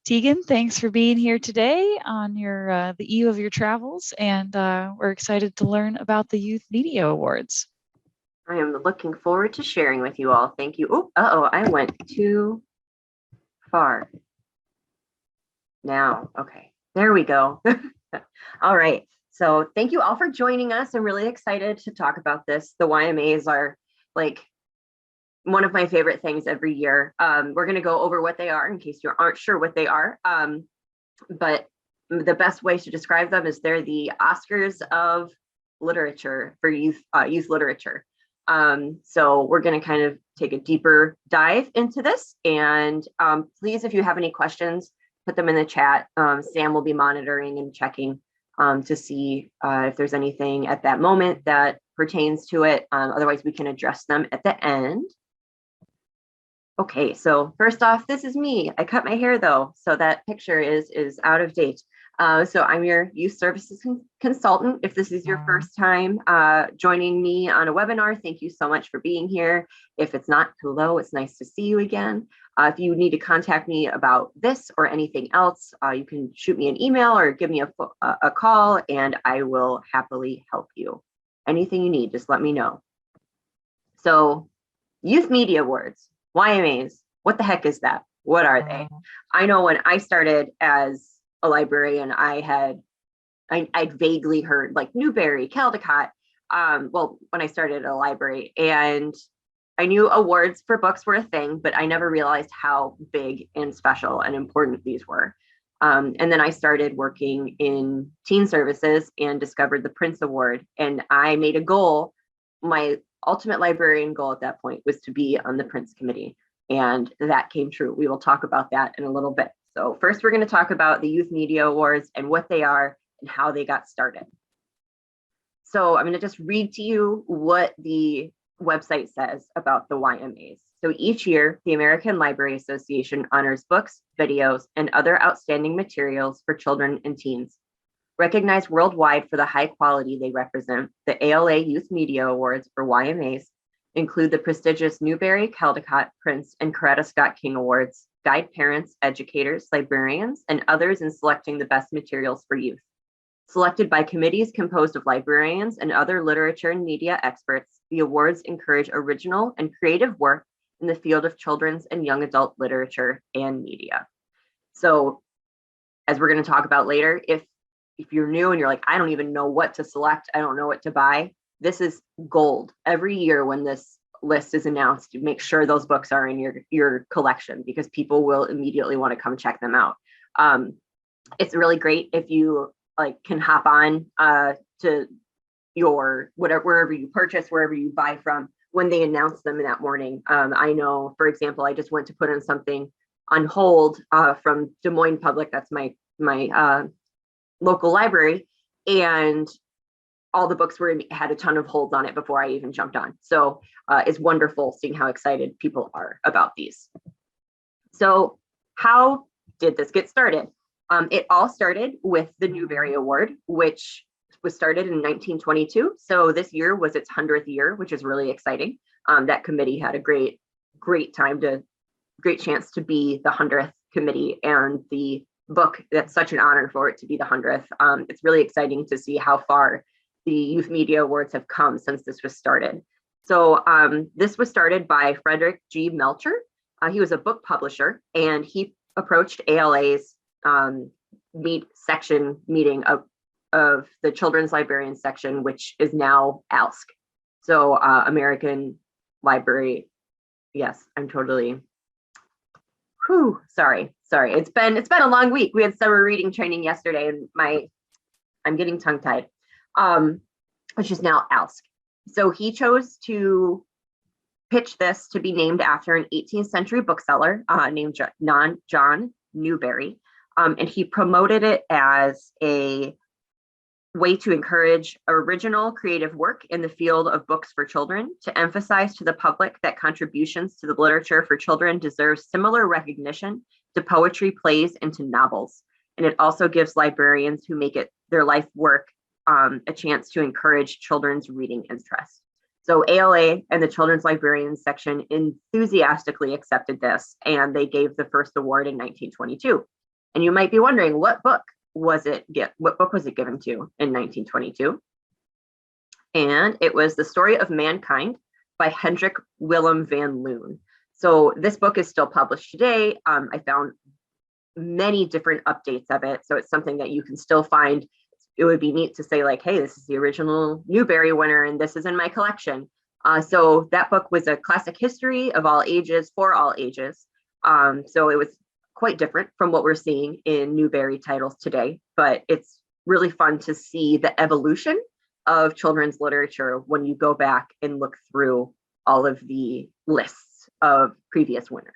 Tegan, thanks for being here today on the eve of your travels, and we're excited to learn about the Youth Media Awards. I am looking forward to sharing with you all. Thank you. Oh, I went too far. Now, okay, there we go. All right. So thank you all for joining us. I'm really excited to talk about this. The YMAs are like one of my favorite things every year. We're going to go over what they are in case you aren't sure what they are. But the best way to describe them is they're the Oscars of literature for youth literature. So we're going to kind of take a deeper dive into this. And please, if you have any questions, put them in the chat. Sam will be monitoring and checking to see if there's anything at that moment that pertains to it. Otherwise, we can address them at the end. Okay, so first off, this is me. I cut my hair though, so that picture is out of date. So I'm your youth services consultant. If this is your first time joining me on a webinar, thank you so much for being here. If it's not, hello, it's nice to see you again. If you need to contact me about this or anything else, you can shoot me an email or give me a call and I will happily help you. Anything you need, just let me know. So Youth Media Awards. YMAs, what the heck is that? What are they? I know when I started as a librarian, I'd vaguely heard like Newbery, Caldecott, well, when I started at a library, and I knew awards for books were a thing, but I never realized how big and special and important these were. And then I started working in teen services and discovered the Prince Award. And I made a goal, my ultimate librarian goal at that point was to be on the Prince Committee, and that came true. We will talk about that in a little bit. So first, we're going to talk about the Youth Media Awards and what they are and how they got started. So I'm going to just read to you what the website says about the YMAs. So each year, the American Library Association honors books, videos, and other outstanding materials for children and teens. Recognized worldwide for the high quality they represent, the ALA Youth Media Awards, or YMAs, include the prestigious Newbery, Caldecott, Prince, and Coretta Scott King Awards, guide parents, educators, librarians, and others in selecting the best materials for youth. Selected by committees composed of librarians and other literature and media experts, the awards encourage original and creative work in the field of children's and young adult literature and media. So, as we're going to talk about later, if you're new and you're like, I don't even know what to select, I don't know what to buy, this is gold. Every year when this list is announced, you make sure those books are in your collection because people will immediately want to come check them out. It's really great if you can hop on to your wherever you purchase, wherever you buy from, when they announce them in that morning. I know, for example, I just went to put in something on hold from Des Moines Public. That's my local library, and all the books had a ton of holds on it before I even jumped on. So it's wonderful seeing how excited people are about these. So how did this get started? It all started with the Newbery Award, which was started in 1922. So this year was its 100th year, which is really exciting. That committee had a great chance to be the 100th committee, and the book, that's such an honor for it to be the 100th. It's really exciting to see how far the Youth Media Awards have come since this was started. So this was started by Frederick G. Melcher. He was a book publisher, and he approached ALA's meeting of the Children's Librarian section, which is now ALSC. So American Library. Yes, I'm totally. Whew, sorry. It's been a long week. We had summer reading training yesterday, and I'm getting tongue-tied. Which is now ALSC. So he chose to pitch this to be named after an 18th century bookseller named John Newbery, and he promoted it as a way to encourage original creative work in the field of books for children, to emphasize to the public that contributions to the literature for children deserve similar recognition to poetry, plays, and to novels. And it also gives librarians who make it their life work a chance to encourage children's reading interest. So ALA and the Children's Librarians section enthusiastically accepted this, and they gave the first award in 1922. And you might be wondering, what book was it given to in 1922? And it was The Story of Mankind by Hendrik Willem van Loon. So this book is still published today. I found many different updates of it. So it's something that you can still find. It would be neat to say like, hey, this is the original Newbery winner and this is in my collection. So that book was a classic history of all ages for all ages. So it was quite different from what we're seeing in Newbery titles today, but it's really fun to see the evolution of children's literature when you go back and look through all of the lists of previous winners.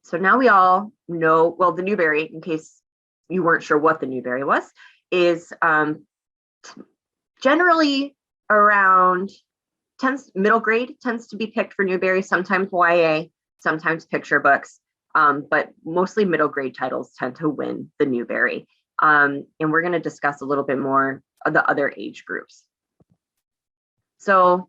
So now we all know, well, the Newbery, in case you weren't sure what the Newbery was, is generally around middle grade tends to be picked for Newbery, sometimes YA, sometimes picture books, but mostly middle grade titles tend to win the Newbery. And we're going to discuss a little bit more of the other age groups. So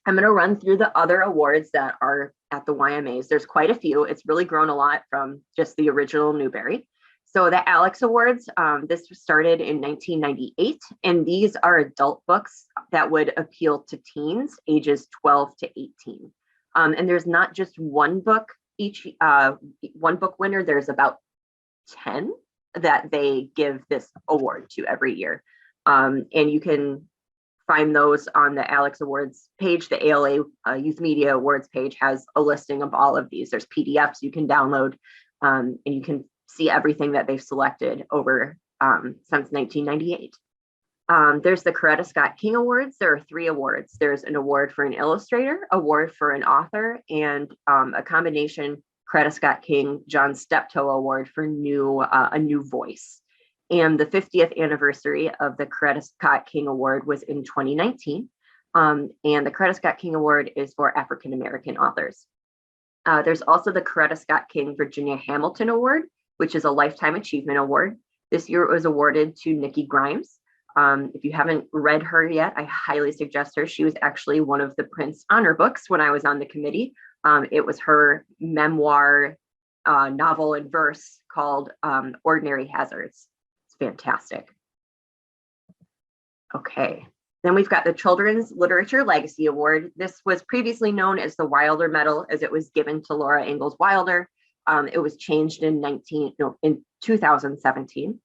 I'm going to run through the other awards that are at the YMAs. There's quite a few. It's really grown a lot from just the original Newbery. So the Alex Awards, this started in 1998, and these are adult books that would appeal to teens ages 12 to 18. And there's not just one book one book winner. There's about 10 that they give this award to every year. And you can find those on the Alex Awards page. The ALA Youth Media Awards page has a listing of all of these. There's PDFs you can download, and you can see everything that they've selected over since 1998. There's the Coretta Scott King Awards. There are 3 awards. There's an award for an illustrator, award for an author, and a combination Coretta Scott King John Steptoe Award for a new voice. And the 50th anniversary of the Coretta Scott King Award was in 2019. And the Coretta Scott King Award is for African American authors. There's also the Coretta Scott King Virginia Hamilton Award, which is a Lifetime Achievement Award. This year it was awarded to Nikki Grimes. If you haven't read her yet, I highly suggest her. She was actually one of the Prince Honor books when I was on the committee. It was her memoir novel in verse called Ordinary Hazards. It's fantastic. Okay, then we've got the Children's Literature Legacy Award. This was previously known as the Wilder Medal, as it was given to Laura Ingalls Wilder. It was changed in 2017.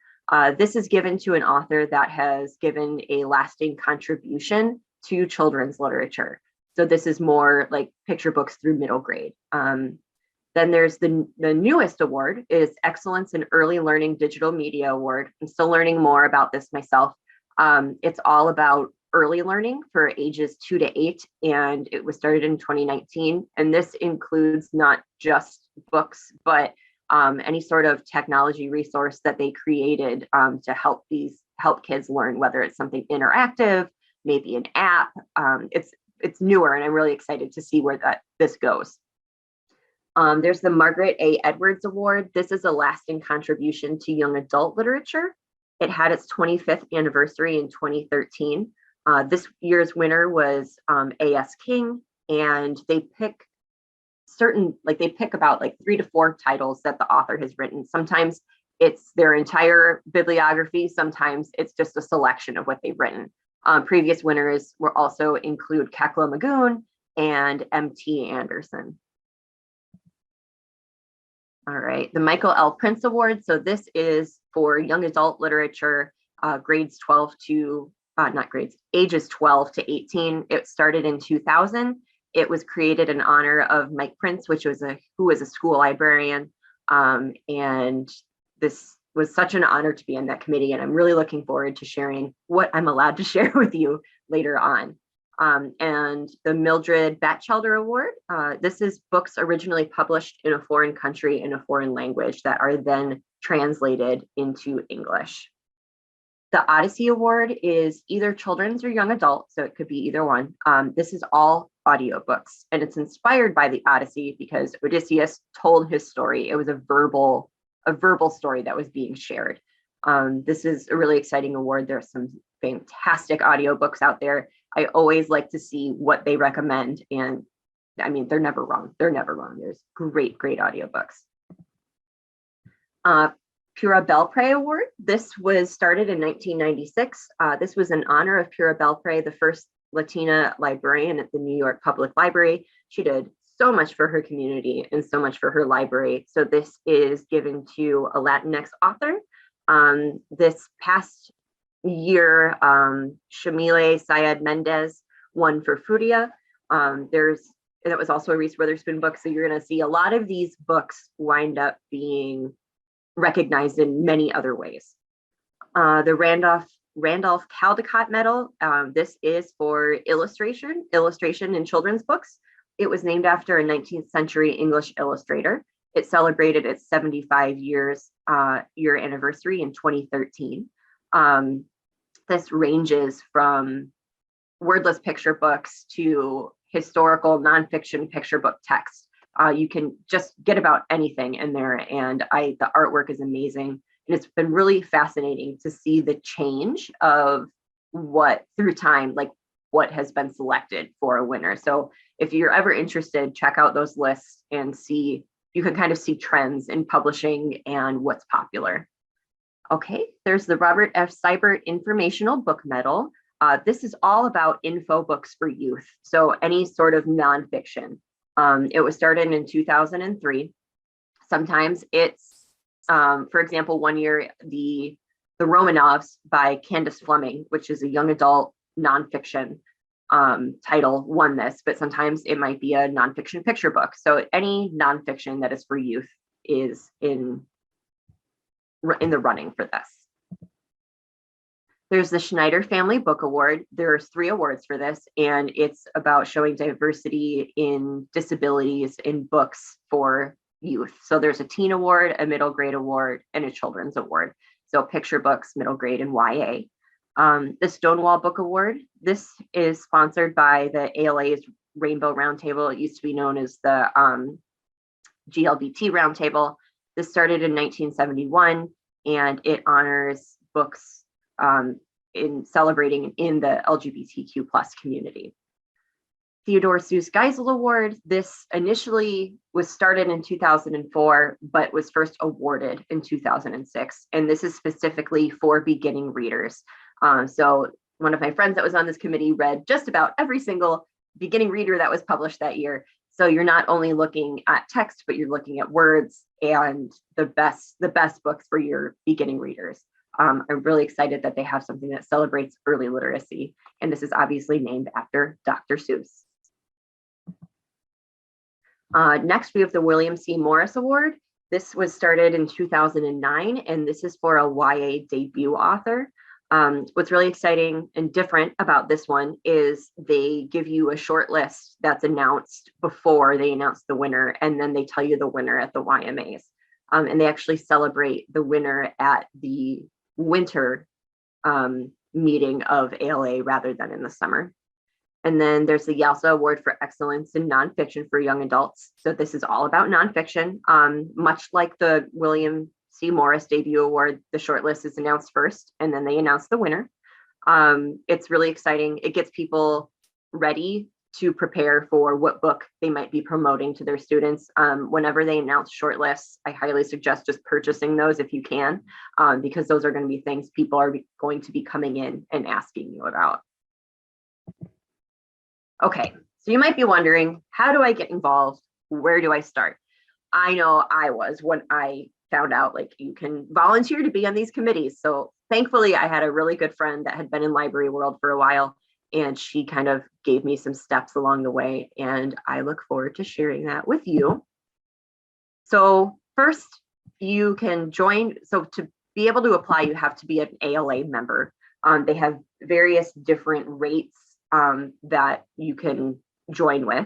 This is given to an author that has given a lasting contribution to children's literature. So this is more like picture books through middle grade. Then there's the newest award is Excellence in Early Learning Digital Media Award. I'm still learning more about this myself. It's all about early learning for ages 2 to 8, and it was started in 2019. And this includes not just books, but any sort of technology resource that they created to help kids learn, whether it's something interactive, maybe an app. It's newer, and I'm really excited to see where this goes. There's the Margaret A. Edwards Award. This is a lasting contribution to young adult literature. It had its 25th anniversary in 2013. This year's winner was A.S. King, and they pick about 3 to 4 titles that the author has written. Sometimes it's their entire bibliography. Sometimes it's just a selection of what they've written. Previous winners will also include Kekla Magoon and M.T. Anderson. All right, the Michael L. Prince Award. So this is for young adult literature, ages 12 to 18. It started in 2000. It was created in honor of Mike Prince, who was a school librarian. And this was such an honor to be on that committee. And I'm really looking forward to sharing what I'm allowed to share with you later on. And the Mildred Batchelder Award. This is books originally published in a foreign country in a foreign language that are then translated into English. The Odyssey Award is either children's or young adult, so it could be either one. This is all audiobooks, and it's inspired by the Odyssey because Odysseus told his story. It was a verbal story that was being shared. This is a really exciting award. There are some fantastic audiobooks out there. I always like to see what they recommend, and I mean, they're never wrong. There's great audiobooks. Pura Belpré Award. This was started in 1996. This was in honor of Pura Belpré, the first Latina librarian at the New York Public Library. She did so much for her community and so much for her library. So this is given to a Latinx author. This past year, Shamile Syed Mendez won for Furia. That was also a Reese Witherspoon book. So you're going to see a lot of these books wind up being recognized in many other ways. The Randolph Caldecott Medal. This is for illustration in children's books. It was named after a 19th century English illustrator. It celebrated its 75 year anniversary in 2013. This ranges from wordless picture books to historical nonfiction picture book text. You can just get about anything in there, and the artwork is amazing. And it's been really fascinating to see the change of what through time, like what has been selected for a winner. So if you're ever interested, check out those lists and see, you can kind of see trends in publishing and what's popular. Okay, there's the Robert F. Seibert Informational Book Medal. This is all about info books for youth. So any sort of nonfiction. It was started in 2003. Sometimes it's, for example, one year, the Romanovs by Candace Fleming, which is a young adult nonfiction title, won this, but sometimes it might be a nonfiction picture book. So any nonfiction that is for youth is in the running for this. There's the Schneider Family Book Award. There's 3 awards for this, and it's about showing diversity in disabilities in books for youth. So there's a teen award, a middle grade award, and a children's award. So picture books, middle grade, and YA. The Stonewall Book Award. This is sponsored by the ALA's Rainbow Roundtable. It used to be known as the GLBT Roundtable. This started in 1971, and it honors books in celebrating in the LGBTQ plus community. Theodore Seuss Geisel Award. This initially was started in 2004, but was first awarded in 2006. And this is specifically for beginning readers. So one of my friends that was on this committee read just about every single beginning reader that was published that year. So you're not only looking at text, but you're looking at words and the best books for your beginning readers. I'm really excited that they have something that celebrates early literacy. And this is obviously named after Dr. Seuss. Next, we have the William C. Morris Award. This was started in 2009, and this is for a YA debut author. What's really exciting and different about this one is they give you a short list that's announced before they announce the winner, and then they tell you the winner at the YMAs. And they actually celebrate the winner at the winter meeting of ALA rather than in the summer. And then there's the YALSA Award for Excellence in Nonfiction for Young Adults. So this is all about nonfiction. Much like the William C. Morris Debut Award, the shortlist is announced first, and then they announce the winner. It's really exciting. It gets people ready to prepare for what book they might be promoting to their students. Whenever they announce shortlists, I highly suggest just purchasing those if you can, because those are going to be things people are going to be coming in and asking you about. Okay, so you might be wondering, how do I get involved? Where do I start? I know I was when I found out like you can volunteer to be on these committees. So thankfully I had a really good friend that had been in library world for a while, and she kind of gave me some steps along the way, and I look forward to sharing that with you. So first, you can join. So to be able to apply, you have to be an ALA member. They have various different rates that you can join with.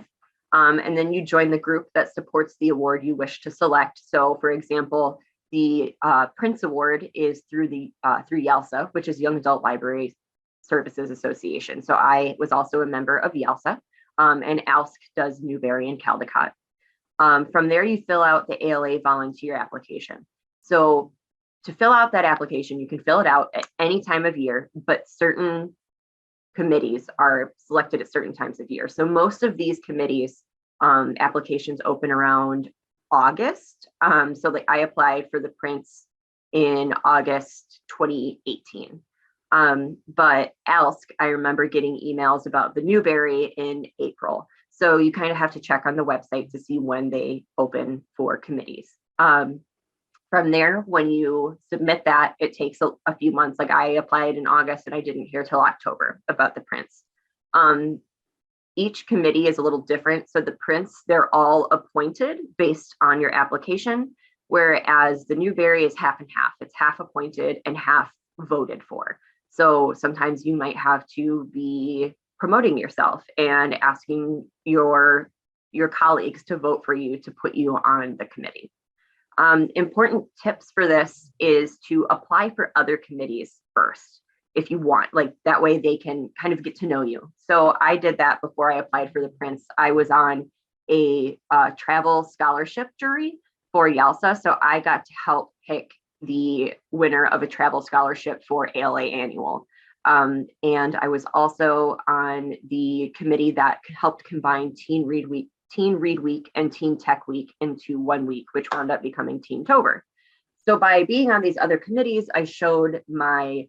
And then you join the group that supports the award you wish to select. So for example, the Prince Award is through YALSA, which is Young Adult Library Services Association. So I was also a member of YALSA, and ALSC does Newbery and Caldecott. From there, you fill out the ALA volunteer application. So to fill out that application, you can fill it out at any time of year, but certain committees are selected at certain times of year. So most of these committees, applications open around August. So like I applied for the prints in August 2018. But ALSC, I remember getting emails about the Newbery in April. So you kind of have to check on the website to see when they open for committees. From there, when you submit that, it takes a few months. Like I applied in August and I didn't hear till October about the prints. Each committee is a little different. So the prints, they're all appointed based on your application, whereas the Newbery is half and half. It's half appointed and half voted for. So sometimes you might have to be promoting yourself and asking your colleagues to vote for you to put you on the committee. Important tips for this is to apply for other committees first, if you want, like that way they can kind of get to know you. So I did that before I applied for the prints. I was on a travel scholarship jury for YALSA. So I got to help pick the winner of a travel scholarship for ALA Annual. And I was also on the committee that helped combine Teen Read Week and Teen Tech Week into 1 week, which wound up becoming Teentober. So by being on these other committees, I showed my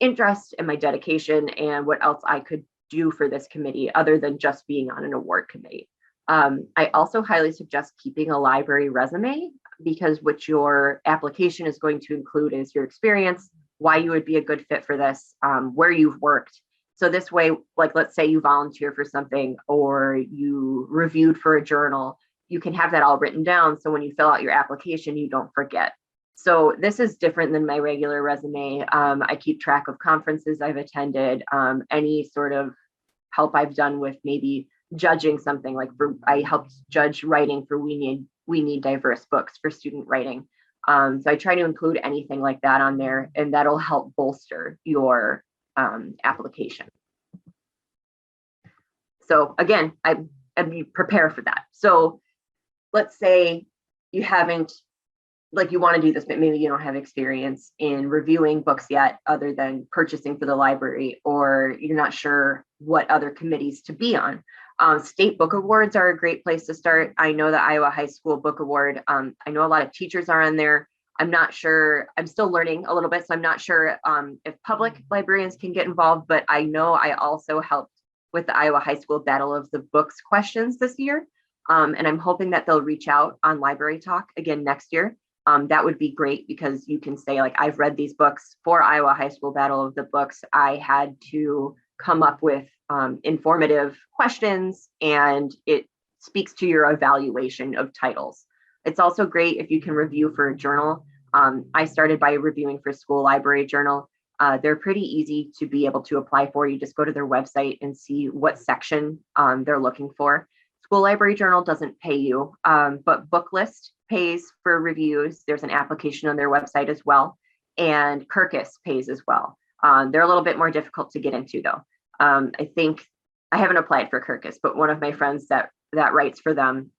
interest and my dedication and what else I could do for this committee other than just being on an award committee. I also highly suggest keeping a library resume, because what your application is going to include is your experience, why you would be a good fit for this, where you've worked. So this way, like let's say you volunteer for something or you reviewed for a journal, you can have that all written down. So when you fill out your application, you don't forget. So this is different than my regular resume. I keep track of conferences I've attended, any sort of help I've done with maybe judging something, like I helped judge writing for We Need Diverse Books for student writing. So I try to include anything like that on there, and that'll help bolster your application. So again, I prepare for that. So let's say you haven't, like you want to do this, but maybe you don't have experience in reviewing books yet, other than purchasing for the library, or you're not sure what other committees to be on. State book awards are a great place to start. I know the Iowa High School Book Award. I know a lot of teachers are on there. I'm not sure, I'm still learning a little bit, so I'm not sure if public librarians can get involved, but I know I also helped with the Iowa High School Battle of the Books questions this year. And I'm hoping that they'll reach out on Library Talk again next year. That would be great, because you can say, like, I've read these books for Iowa High School Battle of the Books. I had to come up with informative questions, and it speaks to your evaluation of titles. It's also great if you can review for a journal. I started by reviewing for School Library Journal. They're pretty easy to be able to apply for. You just go to their website and see what section they're looking for. School Library Journal doesn't pay you, but Booklist pays for reviews. There's an application on their website as well. And Kirkus pays as well. They're a little bit more difficult to get into though. I think I haven't applied for Kirkus, but one of my friends that writes for them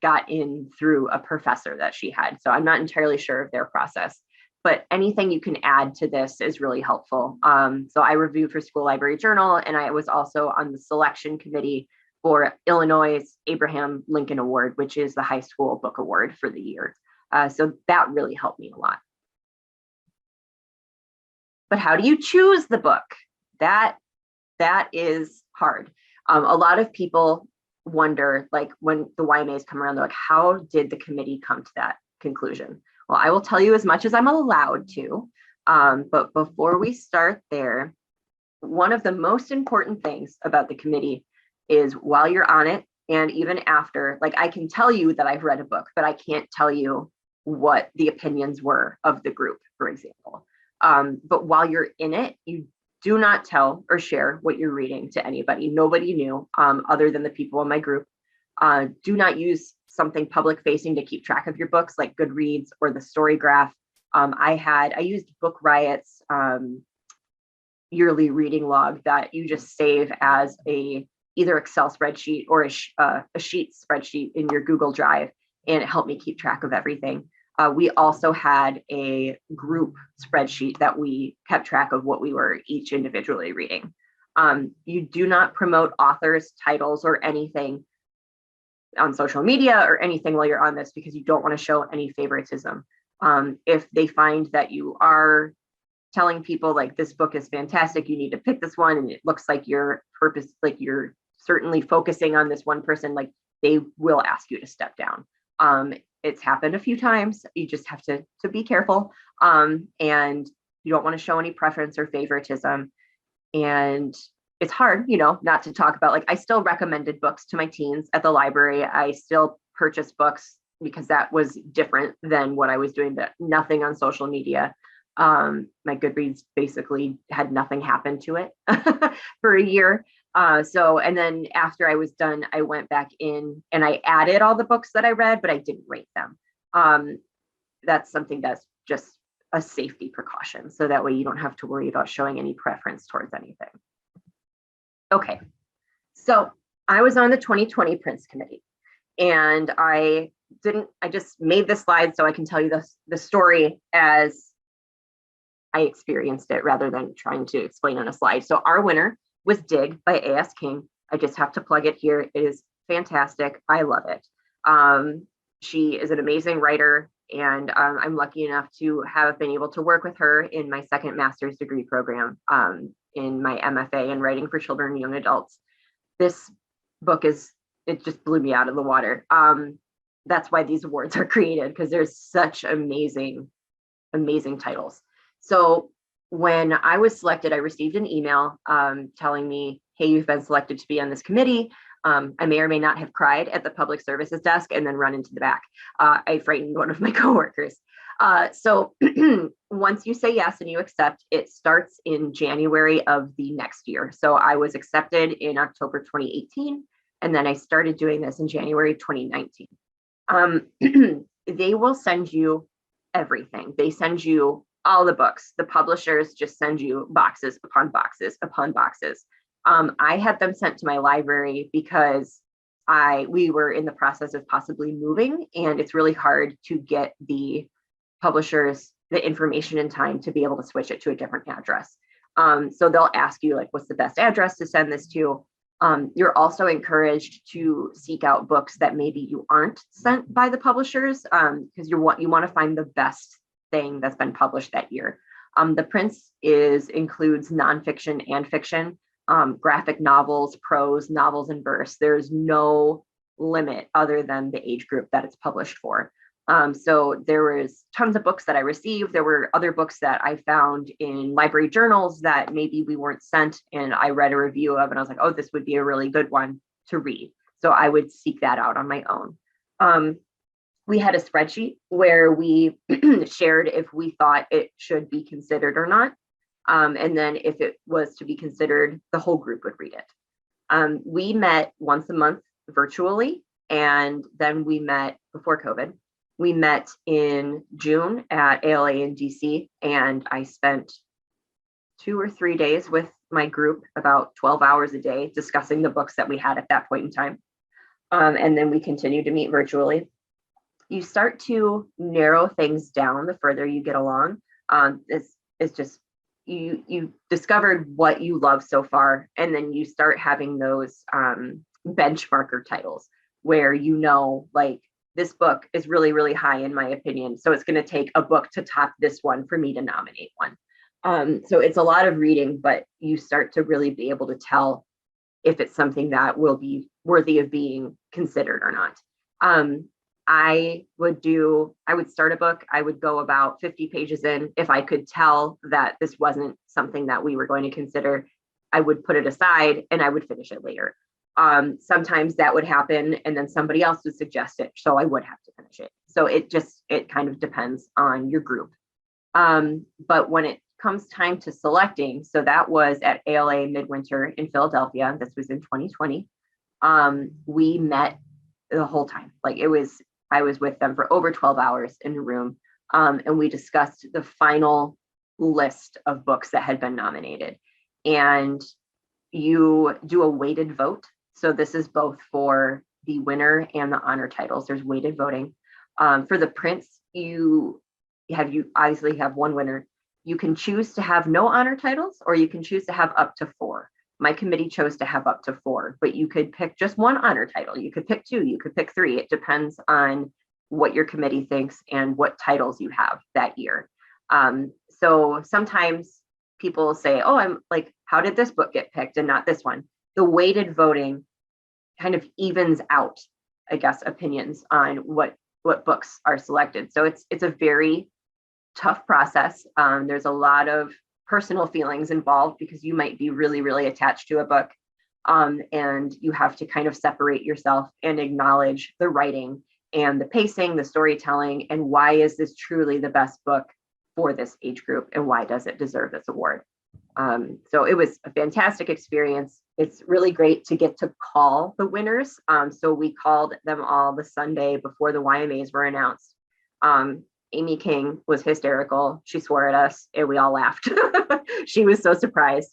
got in through a professor that she had. So I'm not entirely sure of their process, but anything you can add to this is really helpful. So I reviewed for School Library Journal, and I was also on the selection committee for Illinois' Abraham Lincoln Award, which is the high school book award for the year. So that really helped me a lot. But how do you choose the book? That is hard. A lot of people wonder, like when the YMAs come around, they're like, how did the committee come to that conclusion? Well, I will tell you as much as I'm allowed to. But before we start there, one of the most important things about the committee is while you're on it, and even after, like I can tell you that I've read a book, but I can't tell you what the opinions were of the group, for example. But while you're in it, you do not tell or share what you're reading to anybody. Nobody knew, other than the people in my group. Do not use something public facing to keep track of your books, like Goodreads or the Storygraph. I used Book Riot's yearly reading log that you just save as either Excel spreadsheet or a sheet spreadsheet in your Google Drive, and it helped me keep track of everything. We also had a group spreadsheet that we kept track of what we were each individually reading. You do not promote authors, titles, or anything on social media or anything while you're on this, because you don't want to show any favoritism. If they find that you are telling people like this book is fantastic, you need to pick this one, and it looks like your purpose, like you're certainly focusing on this one person, like they will ask you to step down. It's happened a few times. You just have to be careful. And you don't want to show any preference or favoritism. And it's hard, you know, not to talk about, like, I still recommended books to my teens at the library. I still purchased books because that was different than what I was doing, but nothing on social media. My Goodreads basically had nothing happen to it for a year. And then after I was done, I went back in and I added all the books that I read, but I didn't rate them. That's something that's just a safety precaution. So that way you don't have to worry about showing any preference towards anything. Okay. So I was on the 2020 Prince Committee, and I just made this slide so I can tell you the story as I experienced it rather than trying to explain on a slide. So our winner was Dig by A.S. King. I just have to plug it here. It is fantastic. I love it. She is an amazing writer, and I'm lucky enough to have been able to work with her in my second master's degree program in my MFA in writing for children and young adults. This book it just blew me out of the water. That's why these awards are created, because there's such amazing titles. So when I was selected, I received an email telling me, hey, you've been selected to be on this committee. I may or may not have cried at the public services desk and then run into the back. I frightened one of my coworkers. So once you say yes and you accept, it starts in January of the next year. So I was accepted in October 2018, and then I started doing this in January 2019. They will send you everything. They send you all the books. The publishers just send you boxes upon boxes upon boxes. I had them sent to my library because we were in the process of possibly moving, and it's really hard to get the publishers the information in time to be able to switch it to a different address. So they'll ask you, like, what's the best address to send this to? You're also encouraged to seek out books that maybe you aren't sent by the publishers, because you want to find the best thing that's been published that year. The Prince includes nonfiction and fiction, graphic novels, prose, novels in verse. There's no limit other than the age group that it's published for. So there was tons of books that I received. There were other books that I found in library journals that maybe we weren't sent, and I read a review of, and I was like, oh, this would be a really good one to read. So I would seek that out on my own. We had a spreadsheet where we shared if we thought it should be considered or not. And then if it was to be considered, the whole group would read it. We met once a month virtually, and then we met before COVID. We met in June at ALA in DC, and I spent 2 or 3 days with my group, about 12 hours a day, discussing the books that we had at that point in time. And then we continued to meet virtually. You start to narrow things down the further you get along. It's just, you discovered what you love so far, and then you start having those benchmarker titles where, you know, like, this book is really, really high in my opinion, so it's going to take a book to top this one for me to nominate one. So it's a lot of reading, but you start to really be able to tell if it's something that will be worthy of being considered or not. I would start a book, I would go about 50 pages in. If I could tell that this wasn't something that we were going to consider, I would put it aside and I would finish it later. Sometimes that would happen, and then somebody else would suggest it, so I would have to finish it. So it kind of depends on your group. But when it comes time to selecting, so that was at ALA Midwinter in Philadelphia. This was in 2020. We met the whole time. Like, I was with them for over 12 hours in a room, and we discussed the final list of books that had been nominated. And you do a weighted vote. So this is both for the winner and the honor titles. There's weighted voting. For the Prince, you obviously have one winner. You can choose to have no honor titles, or you can choose to have up to 4. My committee chose to have up to 4, but you could pick just one honor title. You could pick 2, you could pick 3. It depends on what your committee thinks and what titles you have that year. So sometimes people say, oh, I'm like, how did this book get picked and not this one? The weighted voting kind of evens out, I guess, opinions on what books are selected. So it's a very tough process. There's a lot of personal feelings involved because you might be really, really attached to a book. And you have to kind of separate yourself and acknowledge the writing and the pacing, the storytelling, and why is this truly the best book for this age group and why does it deserve this award? So it was a fantastic experience. It's really great to get to call the winners. So we called them all the Sunday before the YMAs were announced. Amy King was hysterical. She swore at us and we all laughed. She was so surprised.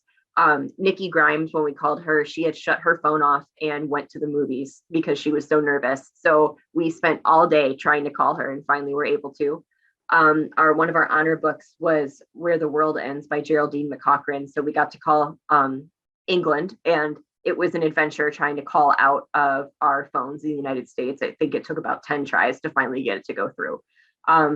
Nikki Grimes, when we called her, she had shut her phone off and went to the movies because she was so nervous. So we spent all day trying to call her and finally were able to. One of our honor books was Where the World Ends by Geraldine McCaughrean. So we got to call England, and it was an adventure trying to call out of our phones in the United States. I think it took about 10 tries to finally get it to go through.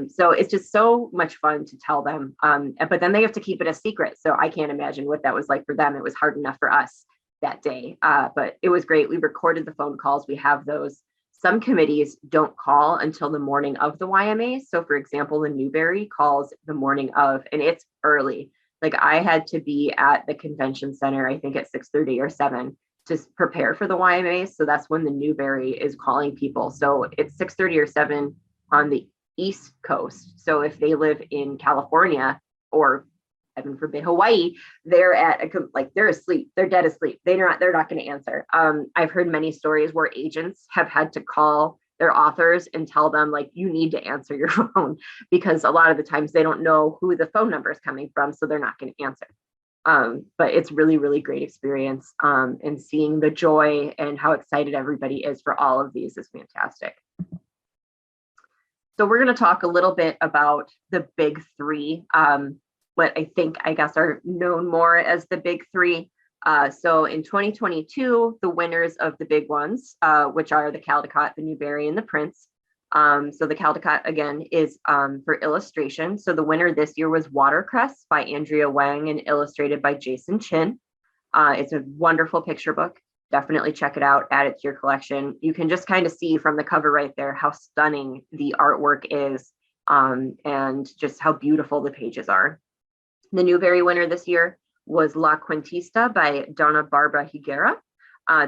So it's just so much fun to tell them. But then they have to keep it a secret. So I can't imagine what that was like for them. It was hard enough for us that day. But it was great. We recorded the phone calls. We have those. Some committees don't call until the morning of the YMA. So for example, the Newbery calls the morning of, and it's early. Like I had to be at the convention center, I think at 6:30 or 7 to prepare for the YMA. So that's when the Newbery is calling people. So it's 6:30 or 7 on the East Coast. So if they live in California or heaven forbid Hawaii, they're they're asleep. They're dead asleep. They're not going to answer. I've heard many stories where agents have had to call their authors and tell them like, you need to answer your phone because a lot of the times they don't know who the phone number is coming from. So they're not going to answer. But it's really, really great experience. And seeing the joy and how excited everybody is for all of these is fantastic. So we're going to talk a little bit about the big 3, what I guess are known more as the big 3. So in 2022, the winners of the big ones, which are the Caldecott, the Newbery, and the Prince. So the Caldecott, again, is for illustration. So the winner this year was Watercress by Andrea Wang and illustrated by Jason Chin. It's a wonderful picture book. Definitely check it out, add it to your collection. You can just kind of see from the cover right there how stunning the artwork is and just how beautiful the pages are. The Newbery winner this year was La Cuentista by Donna Barbara Higuera.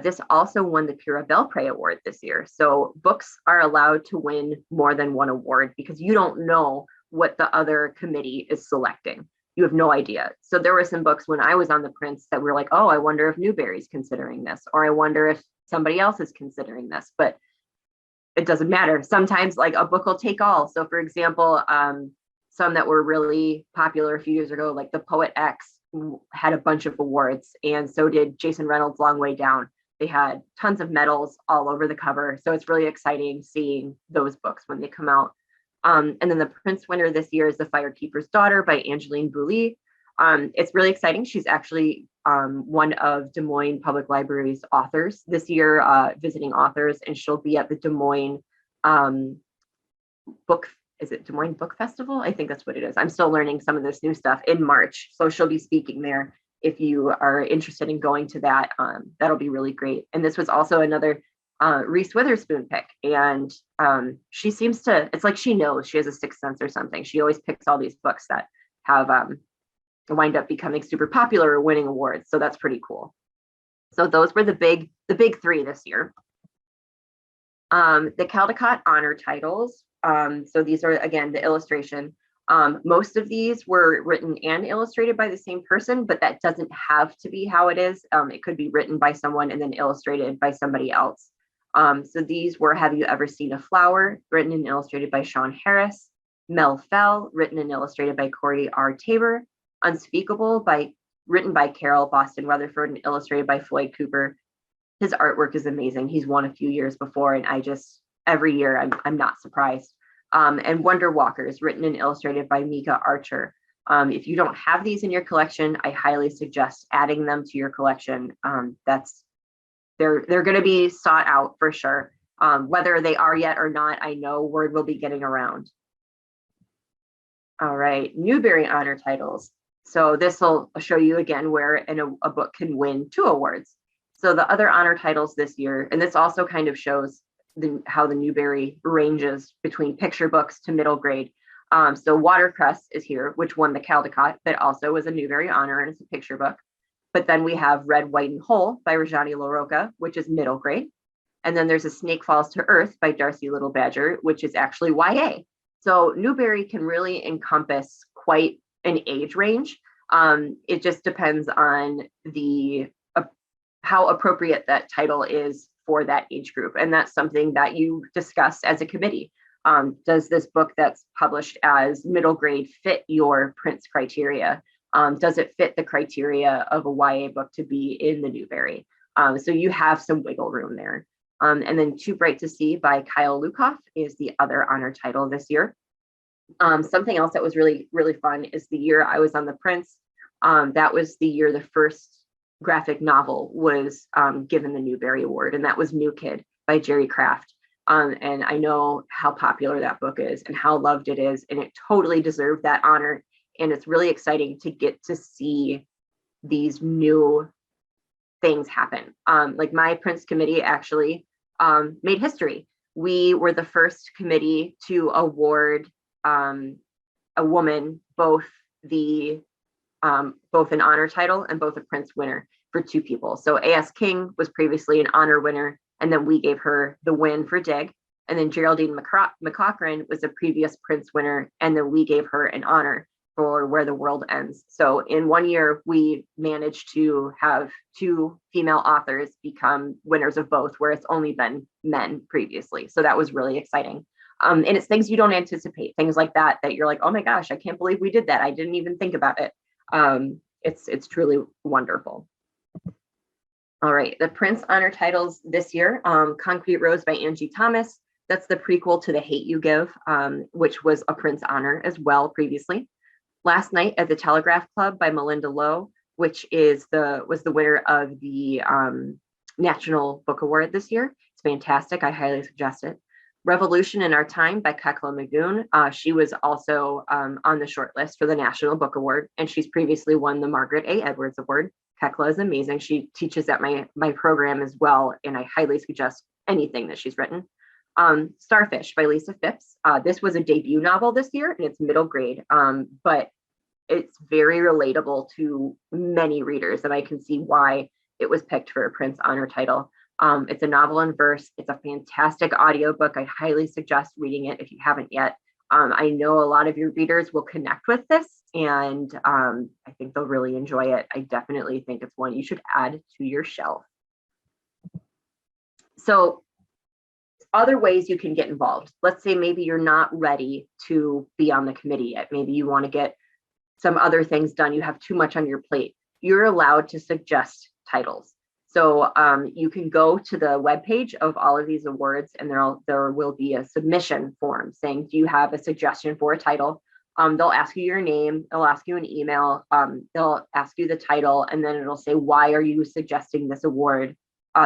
This also won the Pura Belpré Award this year. So books are allowed to win more than one award because you don't know what the other committee is selecting. You have no idea. So there were some books when I was on the Prince that were like, oh, I wonder if Newbery's considering this, or I wonder if somebody else is considering this, but it doesn't matter. Sometimes like a book will take all. So for example, some that were really popular a few years ago, like The Poet X had a bunch of awards, and so did Jason Reynolds' Long Way Down. They had tons of medals all over the cover. So it's really exciting seeing those books when they come out. And then the Prince winner this year is The Firekeeper's Daughter by Angeline Boulay. It's really exciting. She's actually one of Des Moines Public Library's authors this year, visiting authors, and she'll be at the Des Moines Des Moines Book Festival? I think that's what it is. I'm still learning some of this new stuff in March. So she'll be speaking there. If you are interested in going to that, that'll be really great. And this was also another Reese Witherspoon pick. And she seems to, it's like she knows, she has a sixth sense or something. She always picks all these books that have wind up becoming super popular or winning awards. So that's pretty cool. So those were the big 3 this year. The Caldecott Honor titles. So these are, again, the illustration. Most of these were written and illustrated by the same person, but that doesn't have to be how it is. It could be written by someone and then illustrated by somebody else. So these were Have You Ever Seen a Flower, written and illustrated by Sean Harris. Mel Fell, written and illustrated by Corey R. Tabor. Unspeakable, written by Carol Boston Rutherford and illustrated by Floyd Cooper. His artwork is amazing. He's won a few years before, and every year I'm not surprised. And Wonder Walkers, written and illustrated by Mika Archer. If you don't have these in your collection, I highly suggest adding them to your collection. They're going to be sought out for sure. Whether they are yet or not, I know word will be getting around. All right, Newbery Honor titles. So this will show you again where a book can win 2 awards. So the other honor titles this year, and this also kind of shows how the Newbery ranges between picture books to middle grade. So Watercress is here, which won the Caldecott, but also was a Newbery Honor and it's a picture book. But then we have Red, White, and Whole by Rajani LaRocca, which is middle grade. And then there's A Snake Falls to Earth by Darcy Little Badger, which is actually YA. So Newbery can really encompass quite an age range. It just depends on how appropriate that title is for that age group. And that's something that you discuss as a committee. Does this book that's published as middle grade fit your Prince criteria? Does it fit the criteria of a YA book to be in the Newbery? So you have some wiggle room there. And then Too Bright to See by Kyle Lukoff is the other honor title this year. Something else that was really, really fun is the year I was on the Prince. That was the year the first graphic novel was given the Newbery Award, and that was New Kid by Jerry Craft. And I know how popular that book is and how loved it is, and it totally deserved that honor. And it's really exciting to get to see these new things happen. Like my Prince committee actually made history. We were the first committee to award a woman both an honor title and both a Prince winner for 2 people. So A.S. King was previously an honor winner, and then we gave her the win for Dig. And then Geraldine McCaughrean was a previous Prince winner, and then we gave her an honor for Where the World Ends. So in 1 year, we managed to have 2 female authors become winners of both, where it's only been men previously. So that was really exciting. And it's things you don't anticipate, things like that you're like, oh my gosh, I can't believe we did that. I didn't even think about it. It's truly wonderful. All right, the Prince honor titles this year, Concrete Rose by Angie Thomas. That's the prequel to The Hate U Give, which was a Prince honor as well previously. Last Night at the Telegraph Club by Melinda Lowe, which was the winner of the National Book Award this year. It's fantastic. I highly suggest it. Revolution in Our Time by Kekla Magoon. She was also on the short list for the National Book Award, and she's previously won the Margaret A. Edwards Award. Kekla is amazing. She teaches at my program as well, and I highly suggest anything that she's written. Starfish by Lisa Phipps. This was a debut novel this year, and it's middle grade, but it's very relatable to many readers, and I can see why it was picked for a Prince honor title. It's a novel in verse. It's a fantastic audiobook. I highly suggest reading it if you haven't yet. I know a lot of your readers will connect with this, and I think they'll really enjoy it. I definitely think it's one you should add to your shelf. So other ways you can get involved. Let's say maybe you're not ready to be on the committee yet. Maybe you want to get some other things done. You have too much on your plate. You're allowed to suggest titles. So you can go to the webpage of all of these awards, and there will be a submission form saying, do you have a suggestion for a title? They'll ask you your name, they'll ask you an email, they'll ask you the title, and then it'll say, why are you suggesting this award,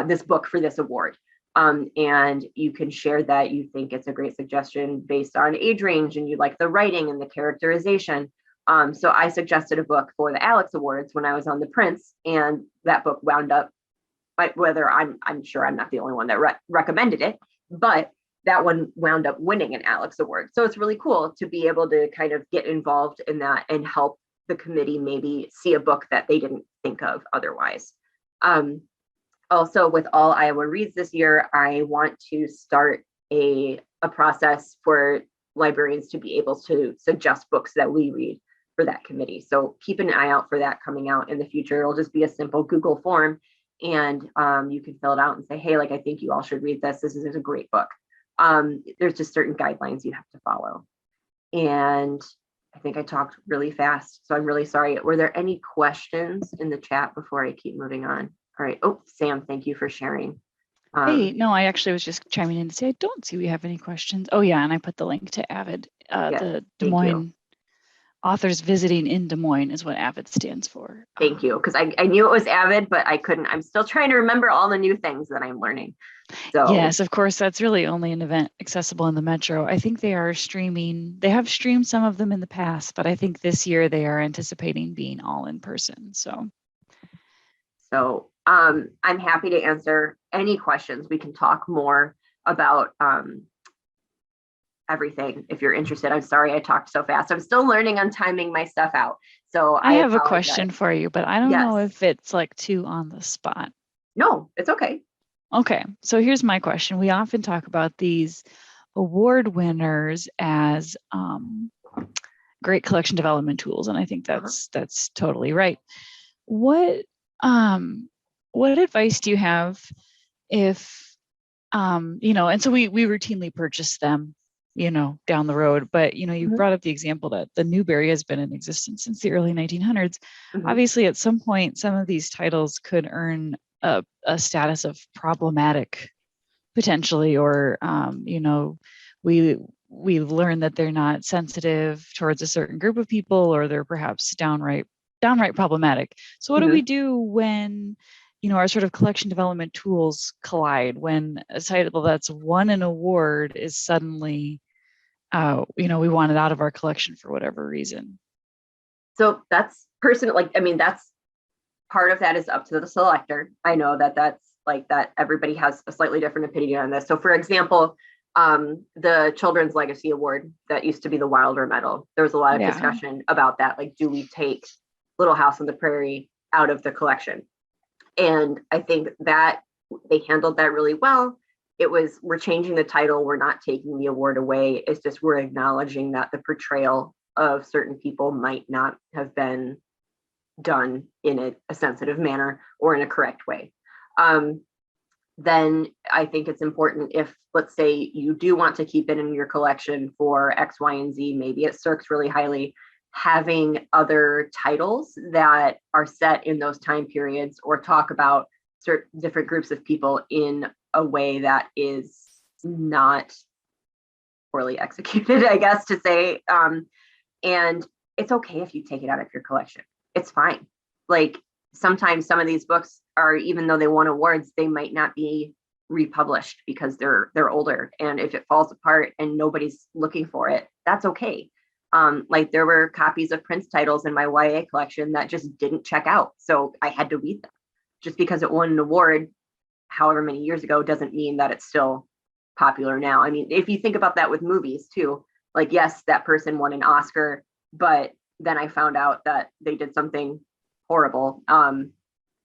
this book for this award? And you can share that you think it's a great suggestion based on age range, and you like the writing and the characterization. So I suggested a book for the Alex Awards when I was on the Prince, and that book wound up, whether I'm sure I'm not the only one that recommended it, but that one wound up winning an Alex Award. So it's really cool to be able to kind of get involved in that and help the committee maybe see a book that they didn't think of otherwise. Also, with All Iowa Reads this year, I want to start a process for librarians to be able to suggest books that we read for that committee. So keep an eye out for that coming out in the future. It'll just be a simple Google form, and you can fill it out and say, hey, like, I think you all should read this. This is a great book. There's just certain guidelines you have to follow. And I think I talked really fast, so I'm really sorry. Were there any questions in the chat before I keep moving on? All right. Oh, Sam, thank you for sharing. Hey, no, I actually was just chiming in to say, I don't see we have any questions. Oh yeah, and I put the link to Avid, the Des Moines authors visiting in Des Moines is what AVID stands for. Thank you, because I knew it was AVID, but I couldn't. I'm still trying to remember all the new things that I'm learning. So yes, of course, that's really only an event accessible in the Metro. I think they are streaming. They have streamed some of them in the past, but I think this year they are anticipating being all in person. So I'm happy to answer any questions. We can talk more about everything if you're interested. I'm sorry I talked so fast. I'm still learning on timing my stuff out. So I have apologize. a question for you, but I don't know Yes. if it's like too on the spot. No, it's okay. Okay, so here's my question. We often talk about these award winners as great collection development tools, and I think that's totally right. What what advice do you have if and so we routinely purchase them, down the road, but you brought up the example that the Newbery has been in existence since the early 1900s. Obviously, at some point, some of these titles could earn a status of problematic potentially, or we've learned that they're not sensitive towards a certain group of people, or they're perhaps downright problematic. So what do we do when our sort of collection development tools collide, when a title that's won an award is suddenly we want it out of our collection for whatever reason? So that's personal. That's part of that is up to the selector. I know that's like that. Everybody has a slightly different opinion on this. So for example, the Children's Legacy Award that used to be the Wilder Medal, there was a lot of discussion about that. Like, do we take Little House on the Prairie out of the collection? And I think that they handled that really well. We're changing the title. We're not taking the award away. It's just we're acknowledging that the portrayal of certain people might not have been done in a sensitive manner or in a correct way. Then I think it's important, if, let's say, you do want to keep it in your collection for X, Y, and Z, maybe it circs really highly, having other titles that are set in those time periods or talk about certain different groups of people in a way that is not poorly executed, I guess to say. And it's okay if you take it out of your collection. It's fine. Like, sometimes some of these books are, even though they won awards, they might not be republished because they're older. And if it falls apart and nobody's looking for it, that's okay. Like, there were copies of Prince titles in my YA collection that just didn't check out. So I had to read them. Just because it won an award however many years ago doesn't mean that it's still popular now. I mean, if you think about that with movies too, like, yes, that person won an Oscar, but then I found out that they did something horrible.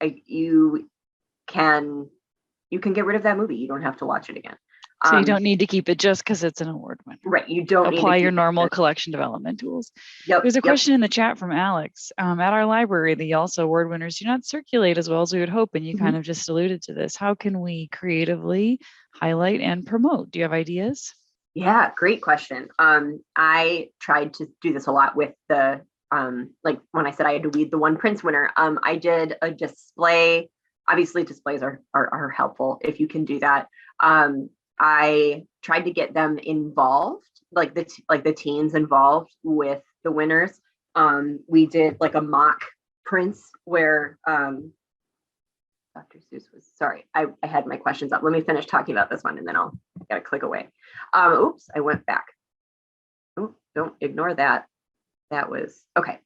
You can get rid of that movie. You don't have to watch it again. So you don't need to keep it just because it's an award winner. Right. You don't apply your normal collection development tools. Yep. There's a question in the chat from Alex. At our library, the YALSA award winners do not circulate as well as we would hope. And you kind of just alluded to this. How can we creatively highlight and promote? Do you have ideas? Yeah, great question. I tried to do this a lot with the, like when I said I had to weed the one Prince winner, I did a display. Obviously displays are helpful if you can do that. I tried to get them involved, like the teens involved with the winners. We did like a mock Prince where Dr. Seuss was, sorry, I had my questions up. Let me finish talking about this one and then I'll gotta click away. Oops, I went back. Oh, don't ignore that. That was, okay.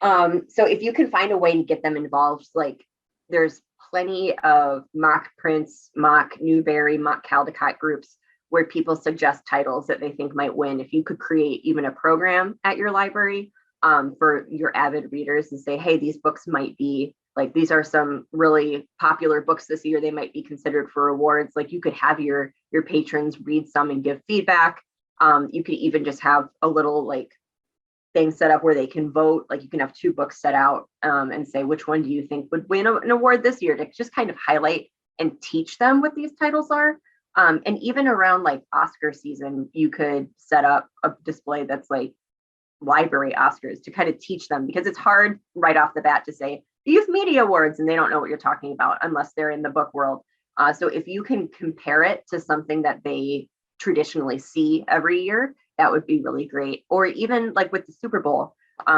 So if you can find a way to get them involved, like there's plenty of mock Prince, mock Newbery, mock Caldecott groups where people suggest titles that they think might win. If you could create even a program at your library for your avid readers and say, hey, these books might be like, these are some really popular books this year, they might be considered for awards. Like, you could have your patrons read some and give feedback. You could even just have a little like thing set up where they can vote. Like, you can have 2 books set out and say, which one do you think would win an award this year, to just kind of highlight and teach them what these titles are. And even around like Oscar season, you could set up a display that's like library Oscars to kind of teach them, because it's hard right off the bat to say the Youth Media Awards and they don't know what you're talking about unless they're in the book world. So if you can compare it to something that they traditionally see every year, that would be really great. Or even like with the Super Bowl,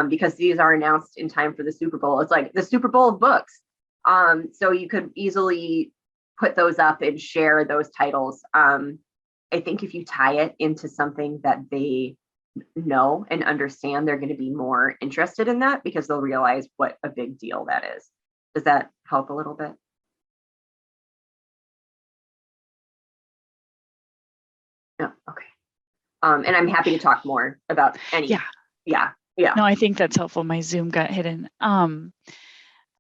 because these are announced in time for the Super Bowl. It's like the Super Bowl of books. So you could easily put those up and share those titles. I think if you tie it into something that they know and understand, they're going to be more interested in that because they'll realize what a big deal that is. Does that help a little bit? No, okay. And I'm happy to talk more about any. Yeah. No, I think that's helpful. My Zoom got hidden.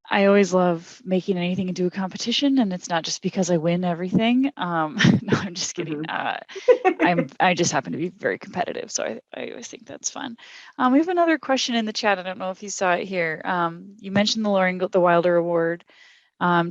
I always love making anything into a competition, and it's not just because I win everything. No, I'm just kidding. I just happen to be very competitive, so I always think that's fun. We have another question in the chat. I don't know if you saw it here. You mentioned the Wilder Award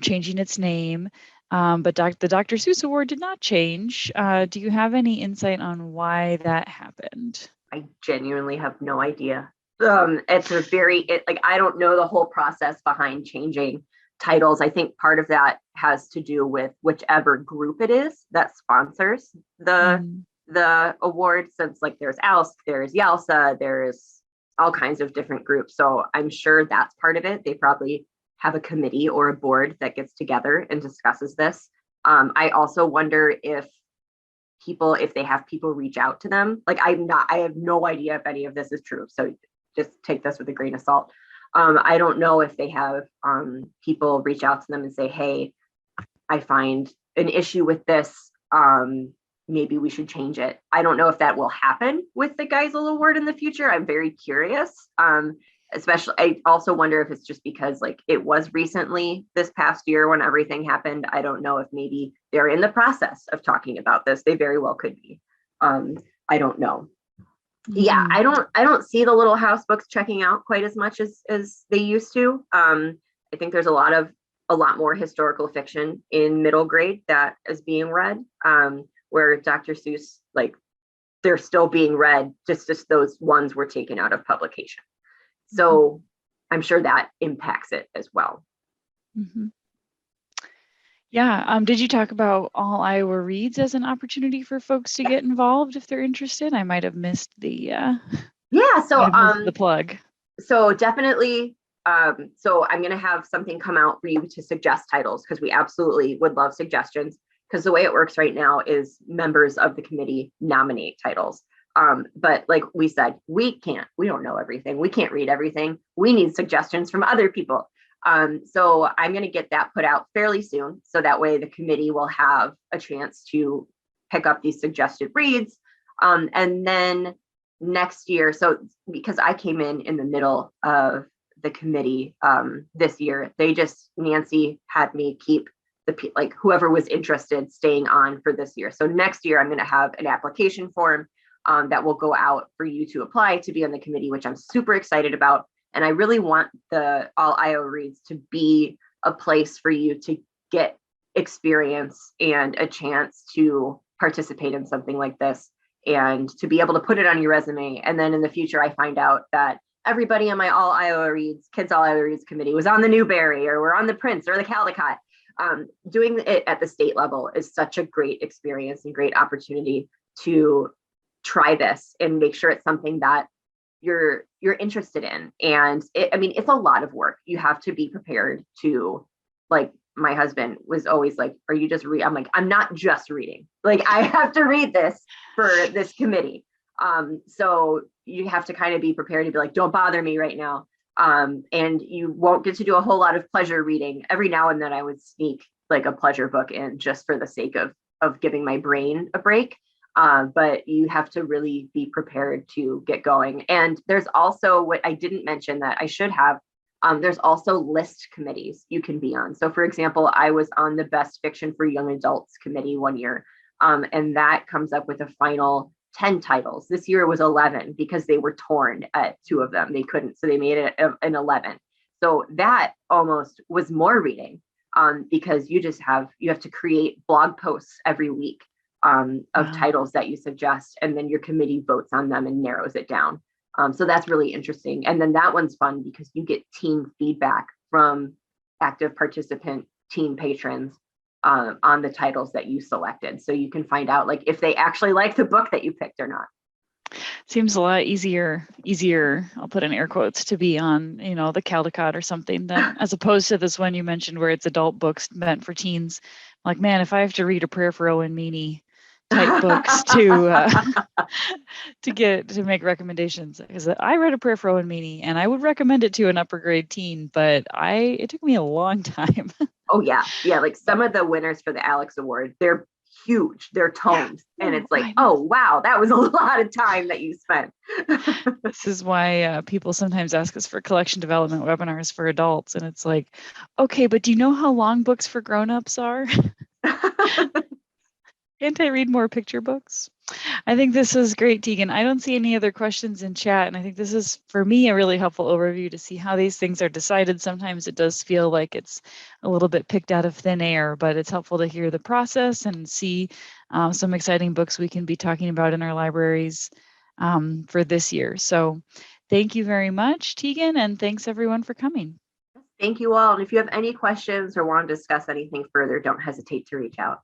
changing its name, but the Dr. Seuss Award did not change. Do you have any insight on why that happened? I genuinely have no idea. It's a like, I don't know the whole process behind changing titles. I think part of that has to do with whichever group it is that sponsors the award, since like there's ALSC, there's YALSA, there's all kinds of different groups. So I'm sure that's part of it. They probably have a committee or a board that gets together and discusses this. I also wonder if they have people reach out to them. Like I have no idea if any of this is true. So just take this with a grain of salt. I don't know if they have people reach out to them and say, hey, I find an issue with this. Maybe we should change it. I don't know if that will happen with the Geisel Award in the future. I'm very curious. Especially, I also wonder if it's just because like it was recently this past year when everything happened. I don't know if maybe they're in the process of talking about this. They very well could be. I don't know. Yeah, I don't see the Little House books checking out quite as much as they used to. I think there's a lot more historical fiction in middle grade that is being read, where Dr. Seuss, like, they're still being read, just those ones were taken out of publication. So I'm sure that impacts it as well. Yeah. Did you talk about All Iowa Reads as an opportunity for folks to get involved if they're interested? I might have missed the the plug. So definitely. So I'm going to have something come out for you to suggest titles, because we absolutely would love suggestions, because the way it works right now is members of the committee nominate titles. But like we said, we don't know everything. We can't read everything. We need suggestions from other people. So I'm going to get that put out fairly soon. So that way the committee will have a chance to pick up these suggested reads. And then next year, so because I came in the middle of the committee this year, Nancy had me keep whoever was interested staying on for this year. So next year, I'm going to have an application form that will go out for you to apply to be on the committee, which I'm super excited about. And I really want the All Iowa Reads to be a place for you to get experience and a chance to participate in something like this, and to be able to put it on your resume. And then in the future, I find out that everybody on my All Iowa Reads, Kids All Iowa Reads committee was on the Newbery, or we're on the Prince or the Caldecott. Doing it at the state level is such a great experience and great opportunity to try this and make sure it's something that you're interested in. And it's a lot of work. You have to be prepared to, like, my husband was always like, are you just I'm like, I'm not just reading. Like, I have to read this for this committee. So you have to kind of be prepared to be like, don't bother me right now. And you won't get to do a whole lot of pleasure reading. Every now and then I would sneak like a pleasure book in just for the sake of giving my brain a break. But you have to really be prepared to get going. And there's also, what I didn't mention that I should have, there's also list committees you can be on. So for example, I was on the Best Fiction for Young Adults committee one year, and that comes up with a final 10 titles. This year it was 11 because they were torn at 2 of them. They couldn't, so they made it an 11. So that almost was more reading, because you have to create blog posts every week of titles that you suggest, and then your committee votes on them and narrows it down. So that's really interesting. And then that one's fun because you get team feedback from active participant team patrons on the titles that you selected. So you can find out like if they actually like the book that you picked or not. Seems a lot easier, I'll put in air quotes, to be on, the Caldecott or something than as opposed to this one you mentioned where it's adult books meant for teens. Like, man, if I have to read a Prayer for Owen Meany type books to make recommendations, because I read a Prayer for Owen Meany and I would recommend it to an upper grade teen, but it took me a long time. Oh yeah. Yeah. Like some of the winners for the Alex Award, they're huge. They're tomes. And it's like, I know. oh wow, that was a lot of time that you spent. This is why people sometimes ask us for collection development webinars for adults. And it's like, okay, but do you know how long books for grown-ups are? Can't I read more picture books? I think this is great, Tegan. I don't see any other questions in chat. And I think this is, for me, a really helpful overview to see how these things are decided. Sometimes it does feel like it's a little bit picked out of thin air, but it's helpful to hear the process and see some exciting books we can be talking about in our libraries for this year. So thank you very much, Tegan, and thanks everyone for coming. Thank you all. And if you have any questions or want to discuss anything further, don't hesitate to reach out.